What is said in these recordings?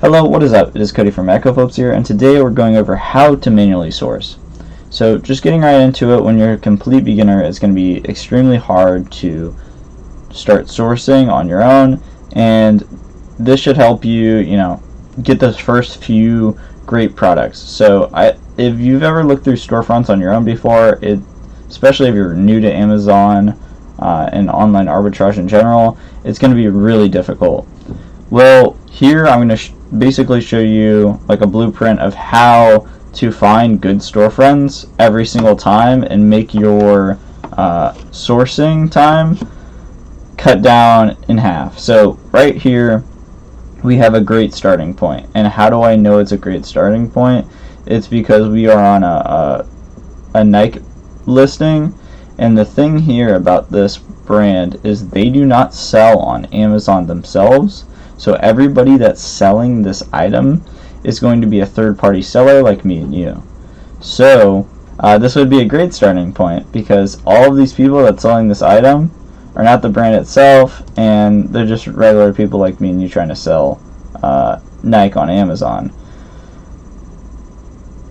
Hello, what is up? It is Cody from EchoPopes here, and today we're going over how to manually source. So just getting right into it, when you're a complete beginner, it's going to be extremely hard to start sourcing on your own, and this should help you, get those first few great products. So if you've ever looked through storefronts on your own before, especially if you're new to Amazon and online arbitrage in general, it's going to be really difficult. Well, here I'm going to basically show you like a blueprint of how to find good storefronts every single time and make your sourcing time cut down in half. So right here we have a great starting point. And how do I know it's a great starting point? It's because we are on a Nike listing, and the thing here about this brand is they do not sell on Amazon themselves. So everybody that's selling this item is going to be a third-party seller like me and you. So this would be a great starting point because all of these people that's selling this item are not the brand itself, and they're just regular people like me and you trying to sell Nike on Amazon.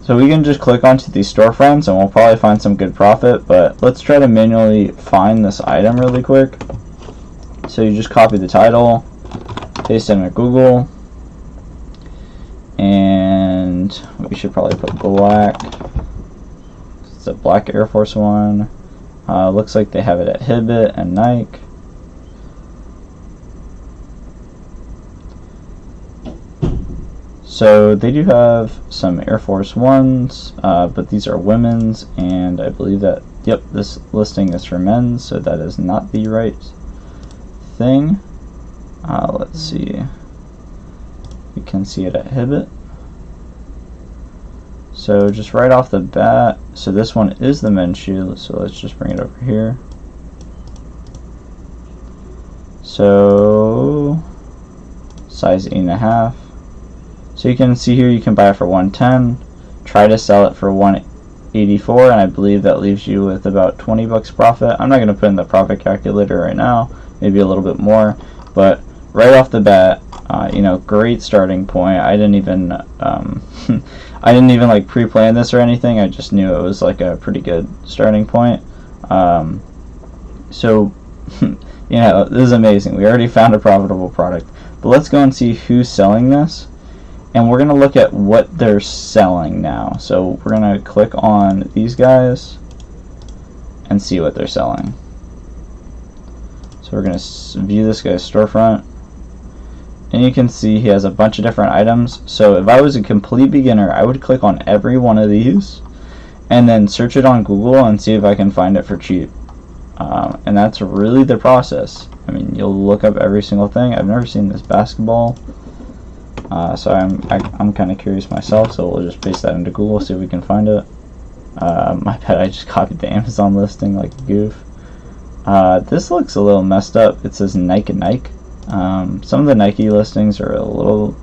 So we can just click onto these storefronts and we'll probably find some good profit, but let's try to manually find this item really quick. So you just copy the title, paste it into Google, and we should probably put black. It's a black Air Force One. Looks like they have it at Hibbett and Nike. So they do have some Air Force Ones, but these are women's, and I believe that, yep, this listing is for men's, so that is not the right thing. Let's see. You can see it at Hibbett. So just right off the bat, so this one is the men's shoe, so let's just bring it over here. So size 8.5. So you can see here you can buy it for $110, try to sell it for $184, and I believe that leaves you with about 20 bucks profit. I'm not going to put in the profit calculator right now, maybe a little bit more, but right off the bat, great starting point. I didn't even I didn't even like pre-plan this or anything. I just knew it was like a pretty good starting point. So this is amazing. We already found a profitable product, but let's go and see who's selling this, and we're gonna look at what they're selling now. So we're gonna click on these guys and see what they're selling. So we're gonna view this guy's storefront, and you can see he has a bunch of different items. So if I was a complete beginner, I would click on every one of these and then search it on Google and see if I can find it for cheap. And that's really the process. I mean, you'll look up every single thing. I've never seen this basketball, so I'm kind of curious myself, so we'll just paste that into Google, see if we can find it. My bad, I just copied the Amazon listing like a goof. This looks a little messed up. It says Nike and Nike. Some of the Nike listings are a little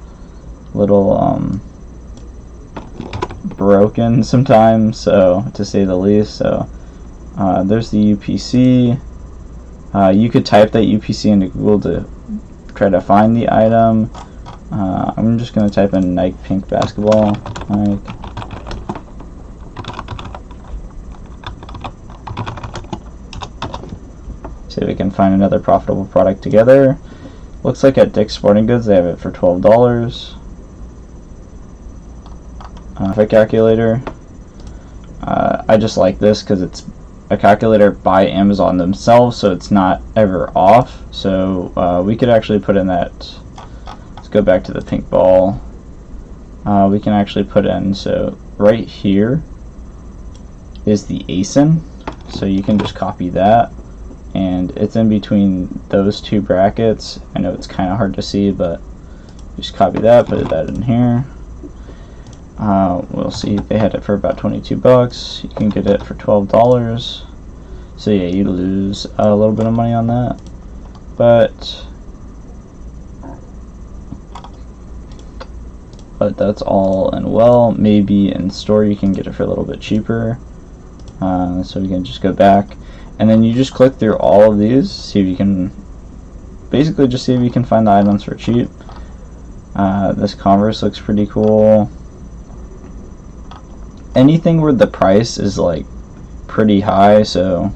broken sometimes, so to say the least. So there's the UPC. You could type that UPC into Google to try to find the item. I'm just going to type in Nike pink basketball. Nike. See if we can find another profitable product together. Looks like at Dick's Sporting Goods they have it for $12. Profit calculator. I just like this because it's a calculator by Amazon themselves, so it's not ever off. So we could actually put in that. Let's go back to the pink ball. We can actually put in, so right here is the ASIN. So you can just copy that, and it's in between those two brackets. I know it's kind of hard to see, but just copy that, put that in here. We'll see, they had it for about 22 bucks. You can get it for $12. So yeah, you lose a little bit of money on that, but that's all and well. Maybe in store you can get it for a little bit cheaper. So we can just go back, and then you just click through all of these, see if you can basically just see if you can find the items for cheap. This Converse looks pretty cool. Anything where the price is like pretty high, so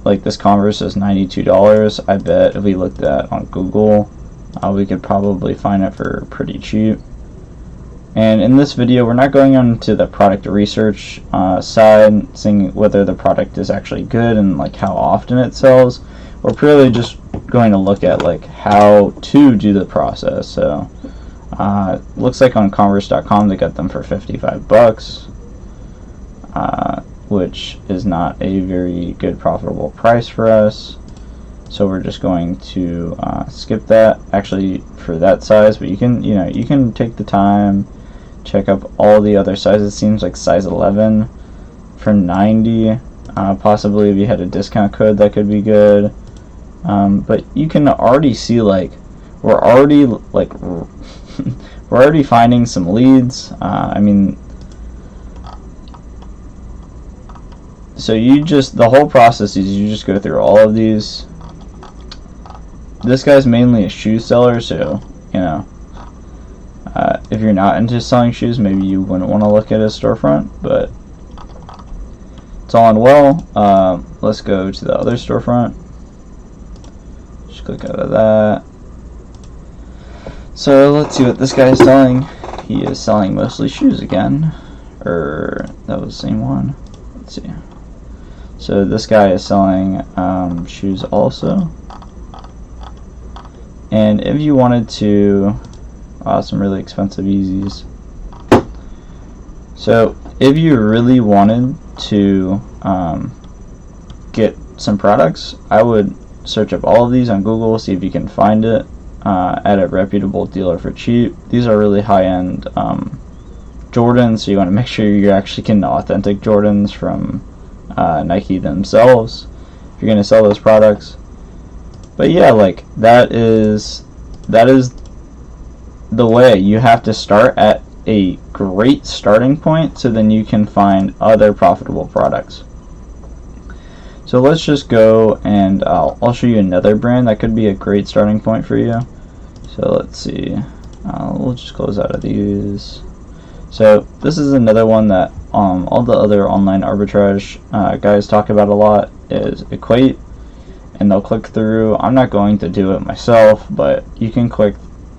like this Converse is $92. I bet if we looked at on Google, we could probably find it for pretty cheap. And in this video, we're not going into the product research side, seeing whether the product is actually good and like how often it sells. We're purely just going to look at like how to do the process. So looks like on Converse.com they got them for 55 bucks, which is not a very good profitable price for us. So we're just going to skip that actually for that size, but you can take the time, check up all the other sizes. It seems like size 11 for 90. Possibly if you had a discount code that could be good. But you can already see like we're already finding some leads. I mean, so the whole process is you just go through all of these. This guy's mainly a shoe seller, so if you're not into selling shoes, maybe you wouldn't want to look at his storefront, but it's all in well. Let's go to the other storefront. Just click out of that. So let's see what this guy is selling. He is selling mostly shoes again, or that was the same one. Let's see. So this guy is selling shoes also. And if you wanted to, some really expensive Yeezys. So if you really wanted to get some products, I would search up all of these on Google, see if you can find it at a reputable dealer for cheap. These are really high-end Jordans, so you want to make sure you're actually getting authentic Jordans from Nike themselves if you're going to sell those products. But yeah, like that is the way. You have to start at a great starting point, so then you can find other profitable products. So let's just go and I'll show you another brand that could be a great starting point for you. So let's see, we'll just close out of these. So this is another one that all the other online arbitrage guys talk about a lot, is Equate, and they'll click through. I'm not going to do it myself, but you can click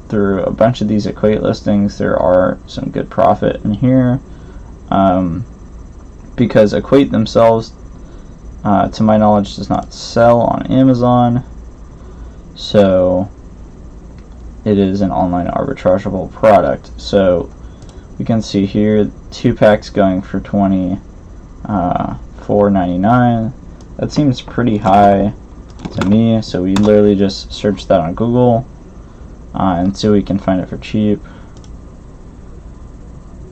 through a bunch of these Equate listings. There are some good profit in here because Equate themselves, to my knowledge, does not sell on Amazon, so it is an online arbitrageable product. So we can see here 2 packs going for $24.99. That seems pretty high to me, so we literally just search that on Google and see if we can find it for cheap.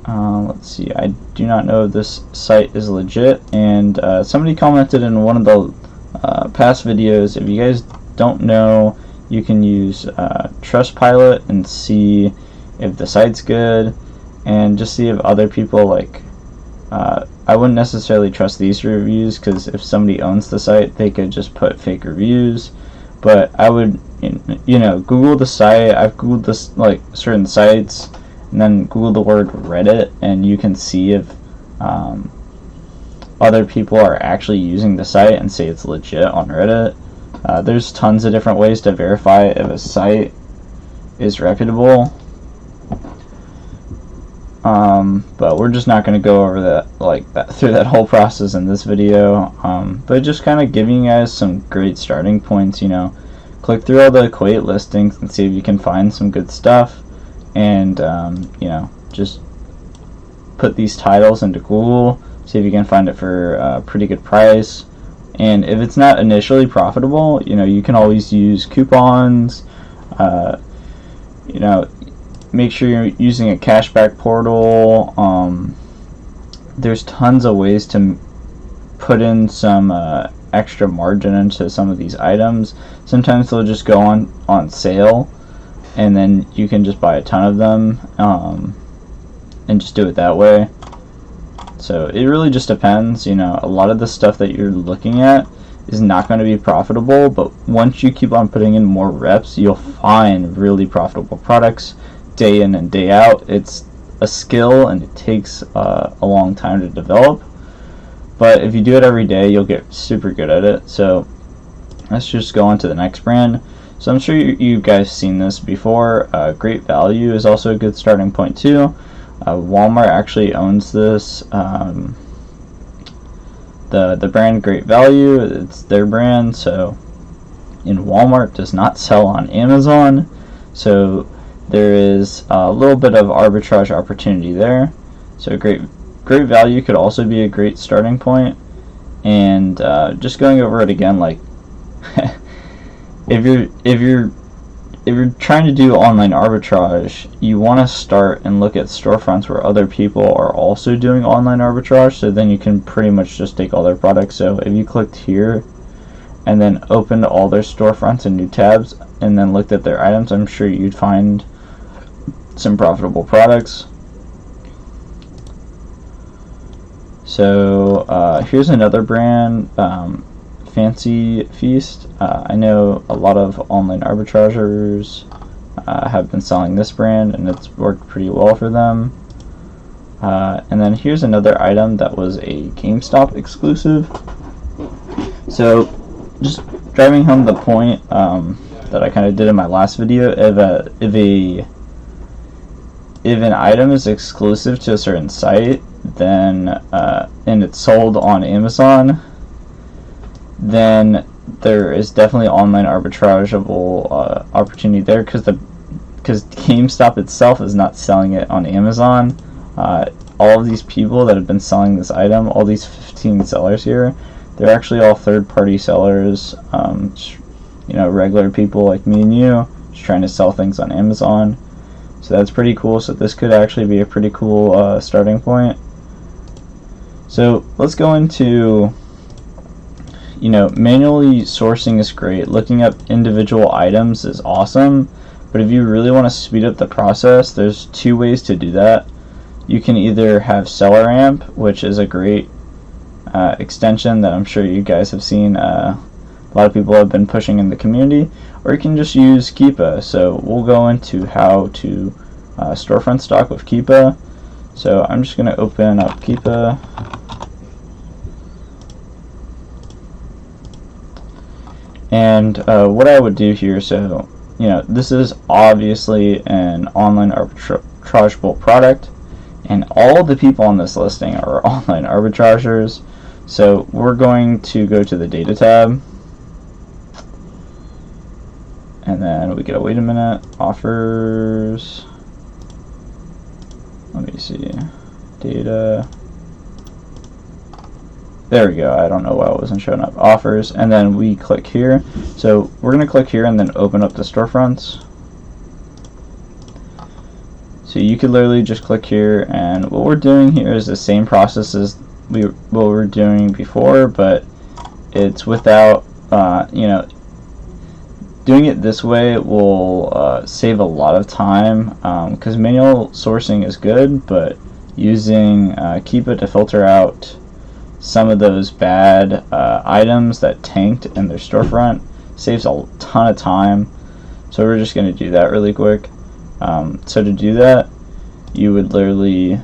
Let's see, I do not know if this site is legit, and somebody commented in one of the past videos, if you guys don't know, you can use Trustpilot and see if the site's good, and just see if other people like I wouldn't necessarily trust these reviews, because if somebody owns the site, they could just put fake reviews. But I would, Google the site. I've Googled this, like, certain sites, and then Google the word Reddit, and you can see if other people are actually using the site and say it's legit on Reddit. There's tons of different ways to verify if a site is reputable. But we're just not going to go over that, through that whole process in this video. But just kind of giving you guys some great starting points. Click through all the Equate listings and see if you can find some good stuff, and just put these titles into Google, see if you can find it for a pretty good price. And if it's not initially profitable, you can always use coupons. Make sure you're using a cashback portal. There's tons of ways to put in some extra margin into some of these items. Sometimes they'll just go on sale, and then you can just buy a ton of them and just do it that way. So it really just depends. A lot of the stuff that you're looking at is not going to be profitable, but once you keep on putting in more reps, you'll find really profitable products day in and day out. It's a skill and it takes a long time to develop, but if you do it every day, you'll get super good at it. So let's just go on to the next brand. So I'm sure you guys seen this before. Great Value is also a good starting point too. Walmart actually owns this. The brand Great Value, it's their brand, so in Walmart does not sell on Amazon, so there is a little bit of arbitrage opportunity there. So Great Value could also be a great starting point. And just going over it again, like if you're trying to do online arbitrage, you want to start and look at storefronts where other people are also doing online arbitrage, so then you can pretty much just take all their products. So if you clicked here and then opened all their storefronts in new tabs and then looked at their items, I'm sure you'd find some profitable products. So here's another brand, Fancy Feast. I know a lot of online arbitrageurs have been selling this brand, and it's worked pretty well for them. And then here's another item that was a GameStop exclusive. So just driving home the point that I kind of did in my last video, if an item is exclusive to a certain site, then and it's sold on Amazon, then there is definitely online arbitrageable opportunity there, because GameStop itself is not selling it on Amazon. All of these people that have been selling this item, all these 15 sellers here, they're actually all third-party sellers, regular people like me and you, just trying to sell things on Amazon. So that's pretty cool. So this could actually be a pretty cool starting point. So let's go into, manually sourcing is great. Looking up individual items is awesome. But if you really want to speed up the process, there's two ways to do that. You can either have SellerAmp, which is a great extension that I'm sure you guys have seen. A lot of people have been pushing in the community. Or you can just use Keepa. So we'll go into how to storefront stock with Keepa. So I'm just going to open up Keepa. And what I would do here, so this is obviously an online arbitrageable product, and all the people on this listing are online arbitrageurs. So we're going to go to the data tab, and then we gotta wait a minute. Offers. Let me see. Data. There we go. I don't know why it wasn't showing up. Offers, and then we click here. So we're going to click here and then open up the storefronts. So you could literally just click here, and what we're doing here is the same process as what we were doing before, but it's without, doing it this way will save a lot of time, because manual sourcing is good, but using Keepa to filter out some of those bad items that tanked in their storefront saves a ton of time. So we're just going to do that really quick. So to do that, you would literally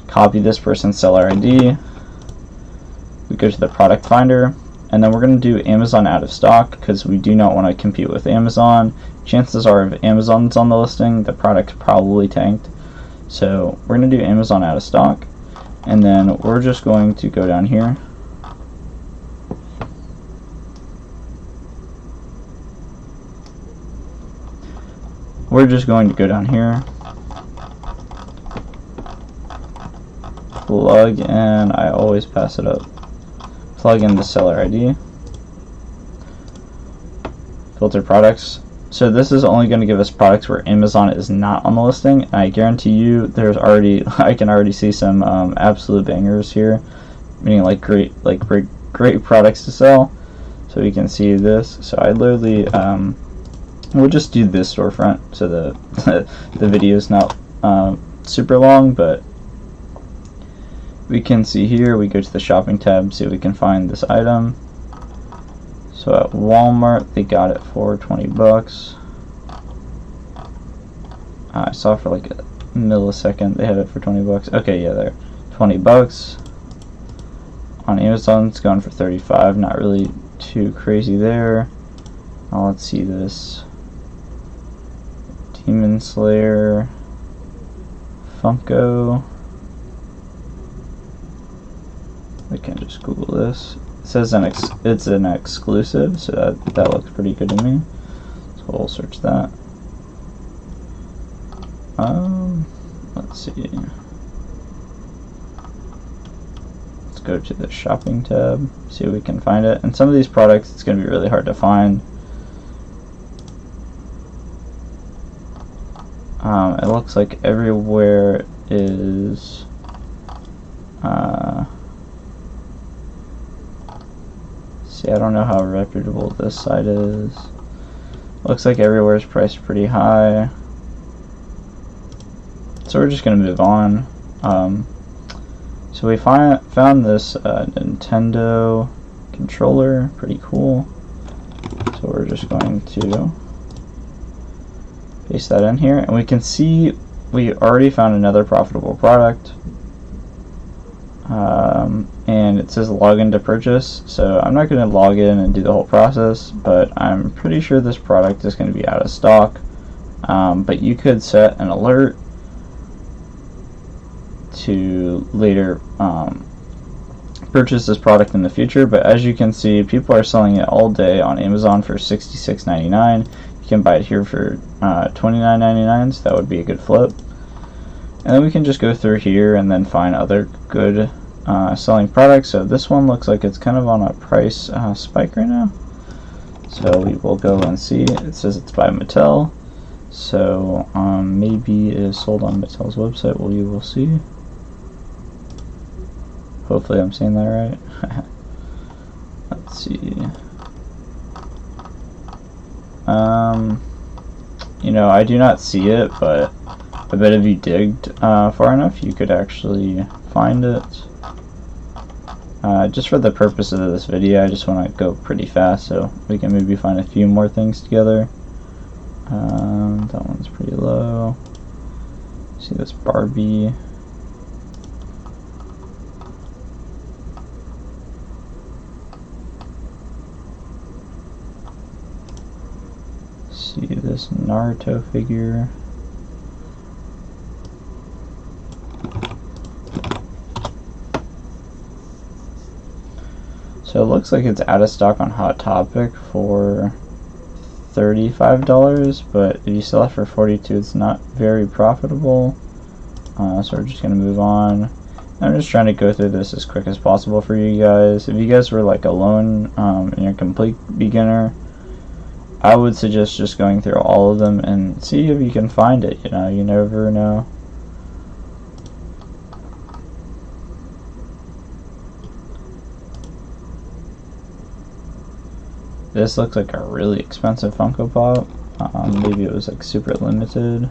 copy this person's seller ID. We go to the product finder, and then we're going to do Amazon out of stock, because we do not want to compete with Amazon. Chances are if Amazon's on the listing, the product probably tanked. So we're going to do Amazon out of stock. And then we're just going to go down here. We're just going to go down here. Plug in, I always pass it up. Plug in the seller ID. Filter products. So this is only going to give us products where Amazon is not on the listing. I guarantee you I can already see some absolute bangers here, meaning like great products to sell. So we can see this. So I literally we'll just do this storefront, so the video is not super long, but we can see here, we go to the shopping tab, see if we can find this item. So at Walmart, they got it for 20 bucks. I saw for like a millisecond they had it for 20 bucks. Okay, yeah, there. 20 bucks. On Amazon, it's going for 35. Not really too crazy there. Now let's see this. Demon Slayer Funko. We can just Google this. It says it's an exclusive, so that looks pretty good to me. So we'll search that. Let's see. Let's go to the shopping tab, see if we can find it. And some of these products, it's going to be really hard to find. It looks like everywhere is see, I don't know how reputable this site is. Looks like everywhere is priced pretty high. So we're just going to move on. So we found this Nintendo controller, pretty cool. So we're just going to paste that in here, and we can see we already found another profitable product. And it says login to purchase, so I'm not going to log in and do the whole process, but I'm pretty sure this product is going to be out of stock. But you could set an alert to later purchase this product in the future, but as you can see, people are selling it all day on Amazon for $66.99. You can buy it here for $29.99, so that would be a good flip. And then we can just go through here and then find other good selling products. So this one looks like it's kind of on a price spike right now. So we will go and see. It says it's by Mattel. So maybe it is sold on Mattel's website. Well, you will see. Hopefully I'm saying that right. Let's see. You know, I do not see it, but I bet if you digged far enough, you could actually find it. Just for the purpose of this video, I just want to go pretty fast so we can maybe find a few more things together. That one's pretty low. See this Barbie. See this Naruto figure. So it looks like it's out of stock on Hot Topic for $35, but if you sell it for $42, it's not very profitable. So we're just gonna move on. I'm just trying to go through this as quick as possible for you guys. If you guys were like alone and you're a complete beginner, I would suggest just going through all of them and see if you can find it. You know, you never know. This looks like a really expensive Funko Pop. Maybe it was like super limited.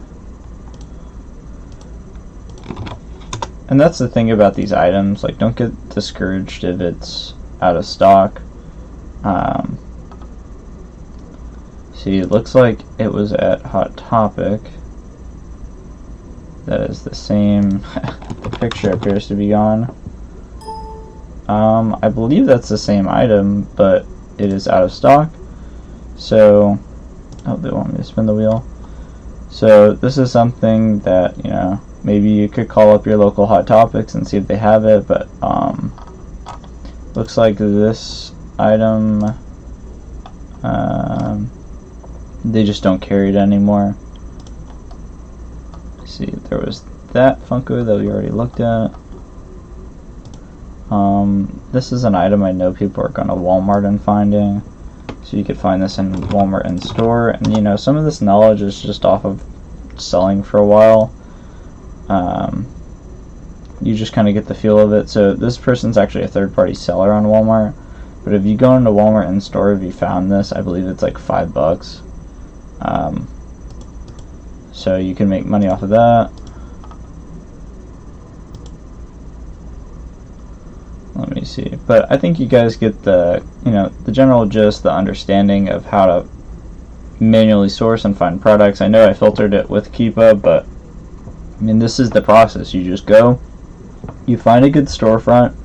And that's the thing about these items, like don't get discouraged if it's out of stock. See, it looks like it was at Hot Topic. That is the same. The picture appears to be gone. I believe that's the same item, but it is out of stock. So, oh, they want me to spin the wheel. So this is something that, you know, maybe you could call up your local Hot Topics and see if they have it, but looks like this item, they just don't carry it anymore. See, there was that Funko that we already looked at. This is an item I know people are going to Walmart and finding. So you could find this in Walmart in store. And you know, some of this knowledge is just off of selling for a while. You just kind of get the feel of it. So this person's actually a third-party seller on Walmart. But if you go into Walmart in store, if you found this, I believe it's like $5. So you can make money off of that. Let me see, but I think you guys get the the general gist, the understanding of how to manually source and find products. I know I filtered it with Keepa, but I mean, this is the process. You just go, you find a good storefront,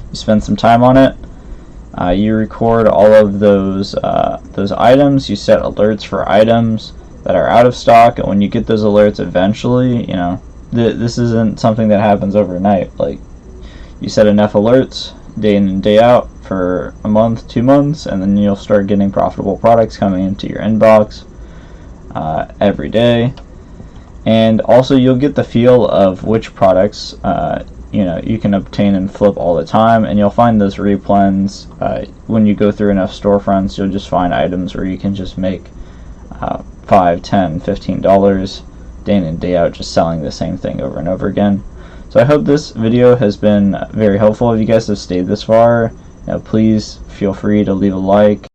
you spend some time on it, you record all of those items, you set alerts for items that are out of stock, and when you get those alerts eventually, this isn't something that happens overnight. Like, you set enough alerts day in and day out for a month, 2 months, and then you'll start getting profitable products coming into your inbox every day. And also you'll get the feel of which products you can obtain and flip all the time, and you'll find those replens. When you go through enough storefronts, you'll just find items where you can just make $5, $10, $15 day in and day out just selling the same thing over and over again. So I hope this video has been very helpful. If you guys have stayed this far, please feel free to leave a like.